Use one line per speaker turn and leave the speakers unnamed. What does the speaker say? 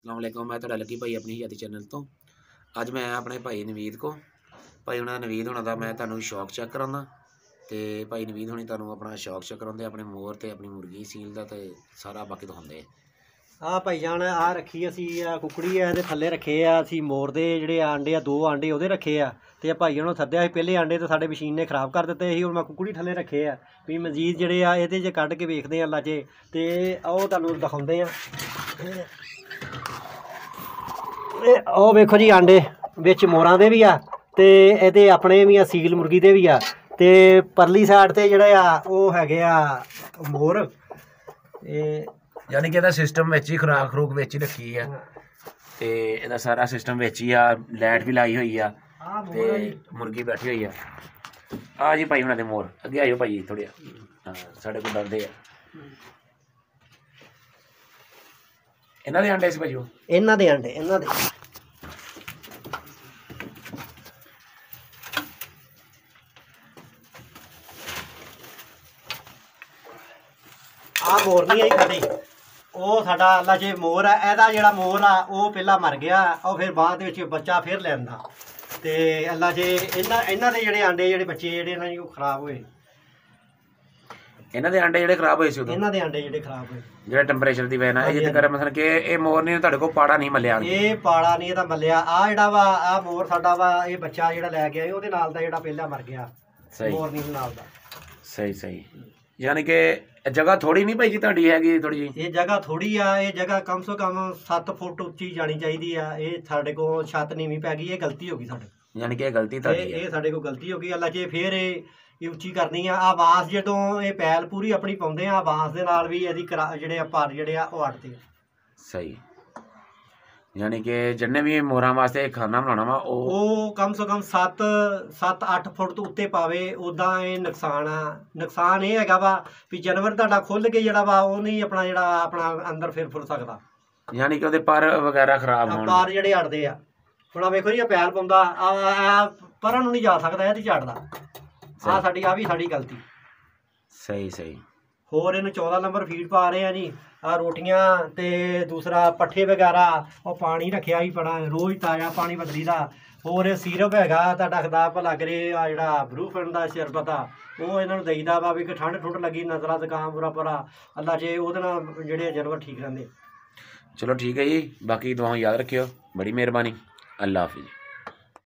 अस्सलामुअलैकुम मैं तुहाडा लकी भाई अपनी हयाती चैनल तो अज मैं अपने भाई नवीद को भाई हुणा नवीद हुणा दा मैं तुहानूं शौक चैक कराउंदा ते भाई नवीद हुणी तुहानूं अपना शौक चैक कराउंदे अपने मोर ते अपनी मुर्गी सील दा ते सारा बाकी दिखाउंदे।
आ भाई जान आ रखी असी कुकड़ी है थले रखे असी मोर दे जिहड़े आंडे दो आंडे ओहदे रखे ते भाई होनों सद्दिया सी पहले आंडे तो साडे मशीन ने खराब कर दित्ते सी हुण मैं कुकड़ी थले रखे भी मजीद जिहड़े इहदे च कढ के वेखदे अल्लाह च ते ओह तुहानूं दिखाउंदे ओ वेखो जी आंडे विच मोरां दे भी ते इहदे अपने भी सील मुर्गी दे भी ते परली साइड ते जिहड़ा ओह हैगे मोर
यानी कि ਇਹਦਾ सिस्टम ਵਿੱਚ ਹੀ ਖੁਰਾਕ ਖਰੂਕ ਵਿੱਚ ਹੀ ਰੱਖੀ ਆ ਤੇ ਇਹਦਾ ਸਾਰਾ ਸਿਸਟਮ ਵਿੱਚ ਹੀ ਆ ਲਾਈਟ ਵੀ ਲਾਈ ਹੋਈ ਆ ਤੇ ਮੁਰਗੀ ਬੈਠੀ ਹੋਈ ਆ ਆ ਜੀ ਭਾਈ ਹੁਣਾਂ ਦੇ ਮੋਰ ਅੱਗੇ ਆਇਓ ਭਾਈ ਥੋੜ੍ਹਾ ਹਾਂ ਸਾਡੇ ਕੋਲ ਡਰਦੇ ਆ ਇਹਨਾਂ ਦੇ ਆਂਡੇ ਸੀ ਭਾਈ ਉਹ
ਇਹਨਾਂ ਦੇ ਆਂਡੇ ਇਹਨਾਂ ਦੇ आ मोर नहीं आई साडी ਉਹ ਸਾਡਾ ਅੱਲਾ ਜੇ ਮੋਰ ਹੈ ਇਹਦਾ ਜਿਹੜਾ ਮੋਰ ਆ ਉਹ ਪਹਿਲਾਂ ਮਰ ਗਿਆ ਉਹ ਫਿਰ ਬਾਅਦ ਵਿੱਚ ਬੱਚਾ ਫਿਰ ਲੈਂਦਾ ਤੇ ਅੱਲਾ ਜੇ ਇਹਨਾਂ ਦੇ ਜਿਹੜੇ ਆਂਡੇ ਜਿਹੜੇ ਬੱਚੇ ਜਿਹੜੇ ਇਹਨਾਂ ਦੇ ਉਹ ਖਰਾਬ ਹੋਏ
ਇਹਨਾਂ ਦੇ ਆਂਡੇ ਜਿਹੜੇ ਖਰਾਬ ਹੋਏ ਸੀ ਉਦੋਂ
ਇਹਨਾਂ ਦੇ ਆਂਡੇ ਜਿਹੜੇ ਖਰਾਬ ਹੋਏ
ਜਿਹੜਾ ਟੈਂਪਰੇਚਰ ਦੀ ਵਜ੍ਹਾ ਨਾਲ ਇਹ ਜਿੱਦ ਕਰ ਮਸਲ ਕਿ ਇਹ ਮੋਰ ਨੇ ਤੁਹਾਡੇ ਕੋਲ ਪਾੜਾ ਨਹੀਂ ਮੱਲਿਆ
ਇਹ ਪਾੜਾ ਨਹੀਂ ਇਹਦਾ ਮੱਲਿਆ ਆ ਜਿਹੜਾ ਵਾ ਆ ਮੋਰ ਸਾਡਾ ਵਾ ਇਹ ਬੱਚਾ ਜਿਹੜਾ ਲੈ ਕੇ ਆਏ ਉਹਦੇ ਨਾਲ ਦਾ ਜਿਹੜਾ ਪਹਿਲਾਂ ਮਰ ਗਿਆ ਮੋਰ ਨਹੀਂ ਨਾਲ ਦਾ
ਸਹੀ यानी कि जगह थोड़ी नहीं भाई जी तुहाडी हैगी थोड़ी जी
ये जगह थोड़ी ये जगह कम से कम 7 फुट उच्ची जानी चाहिए ये साडे को छत नीवी पै गई ये गलती हो गई साडे
यानी कि गलती तुहाडी
ये साडे को गलती हो गई अल्लाह जे फिर ये उच्ची करनी आ बांस जदों ये पैल पूरी अपनी पाउंदे आ बांस दे नाल भी इहदी जिहड़े पर जिहड़े ओ अड़दे
सही यानी कि जिन्ने भी मोरां वास्ते खाना बनाना वा
ਉਹ कम से कम 7-8 फुट ਤੋਂ ਉੱਤੇ ਪਾਵੇ ਉਦਾਂ ਇਹ ਨੁਕਸਾਨ ਇਹ ਹੈਗਾ ਵਾ ਵੀ ਜਾਨਵਰ ਤੁਹਾਡਾ ਖੁੱਲ ਕੇ ਜਿਹੜਾ ਵਾ ਉਹ ਨਹੀਂ ਆਪਣਾ ਅੰਦਰ ਫਿਰ ਫੁਰ ਸਕਦਾ
ਯਾਨੀ ਕਿ ਉਹਦੇ ਪਰ ਵਗੈਰਾ ਖਰਾਬ ਹੋਣ
ਪਰ ਜਿਹੜੇ ਅੜਦੇ ਆ ਹੁਣ ਵੇਖੋ ਜੀ ਪੈਲ ਪਾਉਂਦਾ ਆ ਪਰਾਂ ਨੂੰ ਨਹੀਂ ਜਾ ਸਕਦਾ ਇਹਦੀ ਝਾੜਦਾ ਆ ਵੀ ਸਾਡੀ ਗਲਤੀ
ਸਹੀ
ਹੋਰ ਇਹਨੂੰ 14 ਨੰਬਰ ਫੀਡ ਪਾ ਰਹੇ ਆ ਜੀ ਆ ਰੋਟੀਆਂ ਤੇ ਦੂਸਰਾ ਪੱਠੇ ਵਗੈਰਾ ਉਹ ਪਾਣੀ ਰੱਖਿਆ ਹੀ ਪੜਾ ਰੋਜ਼ ਤਾਜ਼ਾ ਪਾਣੀ ਬਦਲੀ ਦਾ ਹੋਰ ਸੀਰਪ ਹੈਗਾ ਤੁਹਾਡਾ ਖਦਾਬ ਲੱਗ ਰਿਹਾ ਆ ਜਿਹੜਾ ਬਰੂਫਨ ਦਾ ਸ਼ਰਬਤ ਆ ਉਹ ਇਹਨਾਂ ਨੂੰ ਦੇਈਦਾ ਵਾ ਵੀ ਕਿ ਠੰਡ ਠੁੰਡ ਲੱਗੀ ਨਜ਼ਲਾ ਜ਼ੁਕਾਮ ਪੂਰਾ ਅੱਲਾ ਜੇ ਉਹਦੇ ਨਾਲ ਜਿਹੜੇ ਜਾਨਵਰ ਠੀਕ ਰਹਿੰਦੇ।
ਚਲੋ ਠੀਕ ਹੈ ਜੀ ਬਾਕੀ ਦੁਆਵਾਂ ਯਾਦ ਰੱਖਿਓ ਬੜੀ ਮਿਹਰਬਾਨੀ ਅੱਲਾ ਹਾਫਿਜ਼।